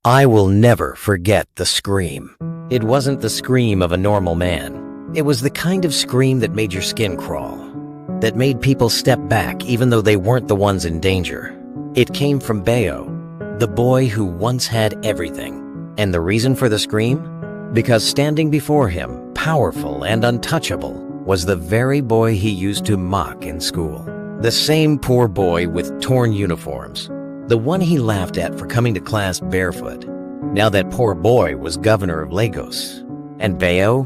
I will never forget the scream. It wasn't the scream of a normal man. It was the kind of scream that made your skin crawl, that made people step back even though they weren't the ones in danger. It came from Bayo, the boy who once had everything. And the reason for the scream? Because standing before him, powerful and untouchable, was the very boy he used to mock in school. The same poor boy with torn uniforms. The one he laughed at for coming to class barefoot. Now that poor boy was governor of Lagos. And Bayo?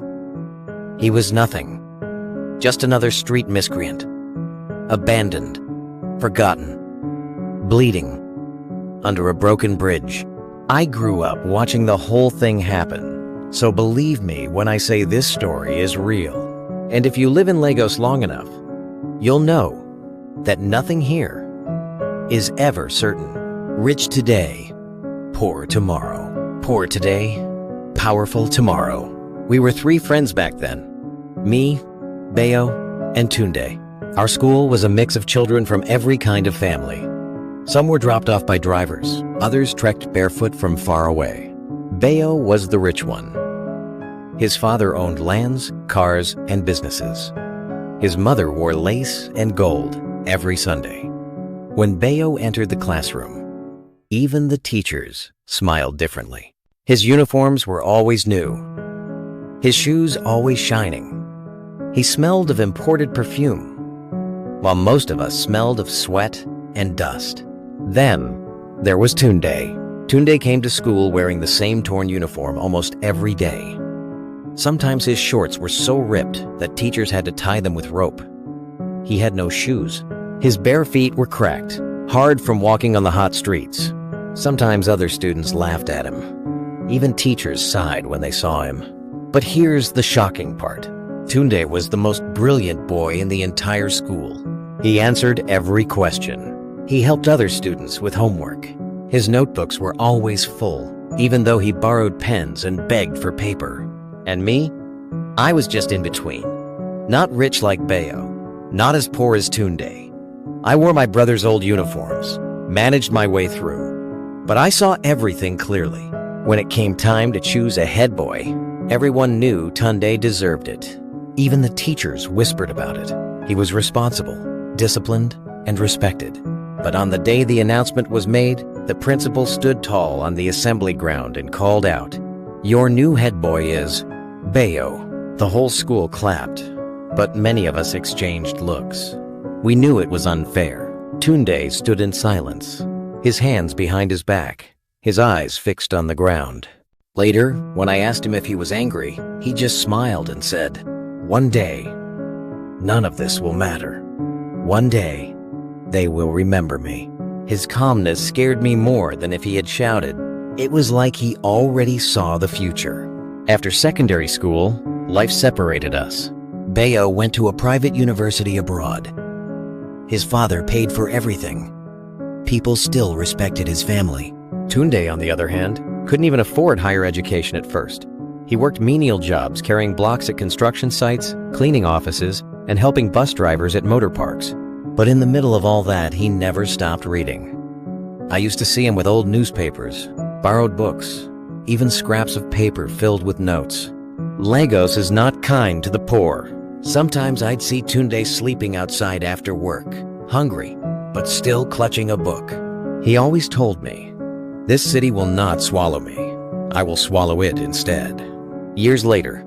He was nothing. Just another street miscreant. Abandoned. Forgotten. Bleeding. Under a broken bridge. I grew up watching the whole thing happen. So believe me when I say this story is real. And if you live in Lagos long enough, you'll know that nothing here is ever certain. Rich today, poor tomorrow. Poor today, powerful tomorrow. We were 3 friends back then. Me, Bayo, and Tunde. Our school was a mix of children from every kind of family. Some were dropped off by drivers, others trekked barefoot from far away. Bayo was the rich one. His father owned lands, cars, and businesses. His mother wore lace and gold every Sunday. When Bayo entered the classroom, even the teachers smiled differently. His uniforms were always new, his shoes always shining. He smelled of imported perfume, while most of us smelled of sweat and dust. Then there was Tunde. Tunde came to school wearing the same torn uniform almost every day. Sometimes his shorts were so ripped that teachers had to tie them with rope. He had no shoes. His bare feet were cracked, hard from walking on the hot streets. Sometimes other students laughed at him. Even teachers sighed when they saw him. But here's the shocking part. Tunde was the most brilliant boy in the entire school. He answered every question. He helped other students with homework. His notebooks were always full, even though he borrowed pens and begged for paper. And me? I was just in between. Not rich like Bayo, not as poor as Tunde. I wore my brother's old uniforms, managed my way through. But I saw everything clearly. When it came time to choose a head boy, everyone knew Tunde deserved it. Even the teachers whispered about it. He was responsible, disciplined, and respected. But on the day the announcement was made, the principal stood tall on the assembly ground and called out, "Your new head boy is Bayo." The whole school clapped, but many of us exchanged looks. We knew it was unfair. Tunde stood in silence, his hands behind his back, his eyes fixed on the ground. Later, when I asked him if he was angry, he just smiled and said, "One day, none of this will matter. One day, they will remember me." His calmness scared me more than if he had shouted. It was like he already saw the future. After secondary school, life separated us. Bayo went to a private university abroad. His father paid for everything. People still respected his family. Tunde, on the other hand, couldn't even afford higher education at first. He worked menial jobs carrying blocks at construction sites, cleaning offices, and helping bus drivers at motor parks. But in the middle of all that, he never stopped reading. I used to see him with old newspapers, borrowed books, even scraps of paper filled with notes. Lagos is not kind to the poor. Sometimes I'd see Tunde sleeping outside after work, hungry, but still clutching a book. He always told me, "This city will not swallow me. I will swallow it instead." Years later,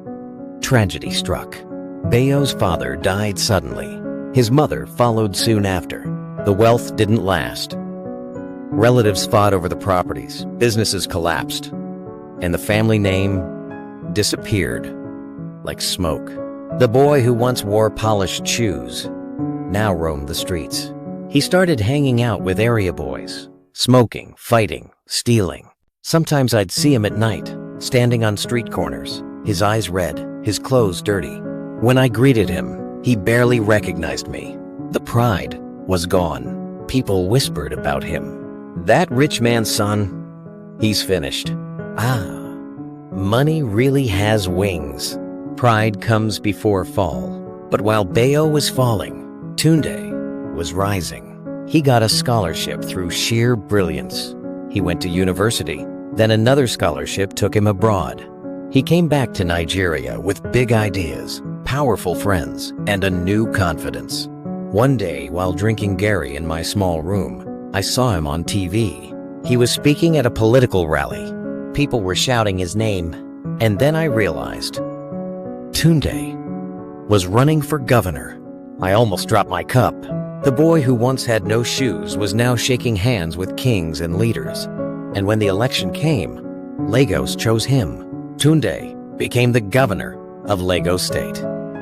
tragedy struck. Bayo's father died suddenly. His mother followed soon after. The wealth didn't last. Relatives fought over the properties, businesses collapsed, and the family name disappeared like smoke. The boy who once wore polished shoes now roamed the streets. He started hanging out with area boys, smoking, fighting, stealing. Sometimes I'd see him at night, standing on street corners, his eyes red, his clothes dirty. When I greeted him, he barely recognized me. The pride was gone. People whispered about him. "That rich man's son, he's finished." Money really has wings. Pride comes before fall. But while Bayo was falling, Tunde was rising. He got a scholarship through sheer brilliance. He went to university, Then another scholarship took him abroad. He came back to Nigeria with big ideas, powerful friends, and a new confidence. One day, while drinking Gary in my small room, I saw him on TV. He was speaking at a political rally. People were shouting his name, and then I realized Tunde was running for governor. I almost dropped my cup. The boy who once had no shoes was now shaking hands with kings and leaders. And when the election came, Lagos chose him. Tunde became the governor of Lagos State.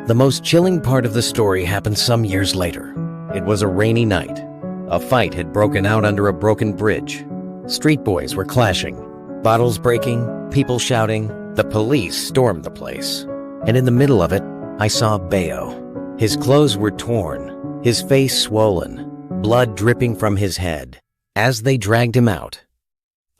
The most chilling part of the story happened some years later. It was a rainy night. A fight had broken out under a broken bridge. Street boys were clashing, bottles breaking, people shouting. The police stormed the place. And in the middle of it, I saw Bayo. His clothes were torn, his face swollen, blood dripping from his head. As they dragged him out,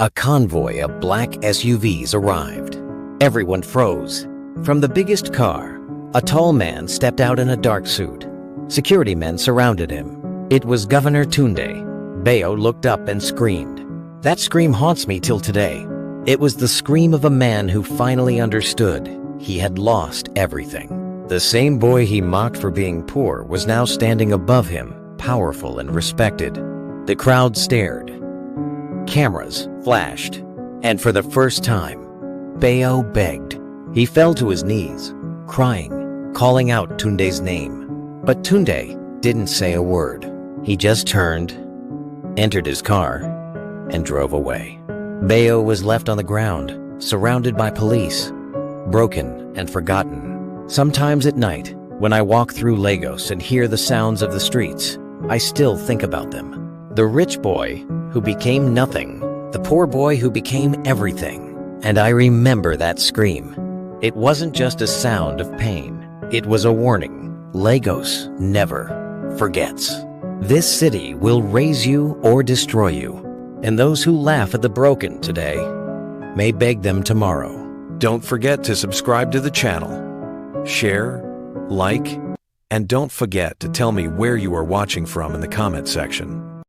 a convoy of black SUVs arrived. Everyone froze. From the biggest car, a tall man stepped out in a dark suit. Security men surrounded him. It was Governor Tunde. Bayo looked up and screamed. That scream haunts me till today. It was the scream of a man who finally understood he had lost everything. The same boy he mocked for being poor was now standing above him, powerful and respected. The crowd stared. Cameras flashed. And for the first time, Bayo begged. He fell to his knees, crying, calling out Tunde's name. But Tunde didn't say a word. He just turned, entered his car, and drove away. Bayo was left on the ground, surrounded by police, broken and forgotten. Sometimes at night, when I walk through Lagos and hear the sounds of the streets, I still think about them. The rich boy who became nothing, the poor boy who became everything. And I remember that scream. It wasn't just a sound of pain. It was a warning. Lagos never forgets. This city will raise you or destroy you. And those who laugh at the broken today may beg them tomorrow. Don't forget to subscribe to the channel, share, like, and don't forget to tell me where you are watching from in the comment section.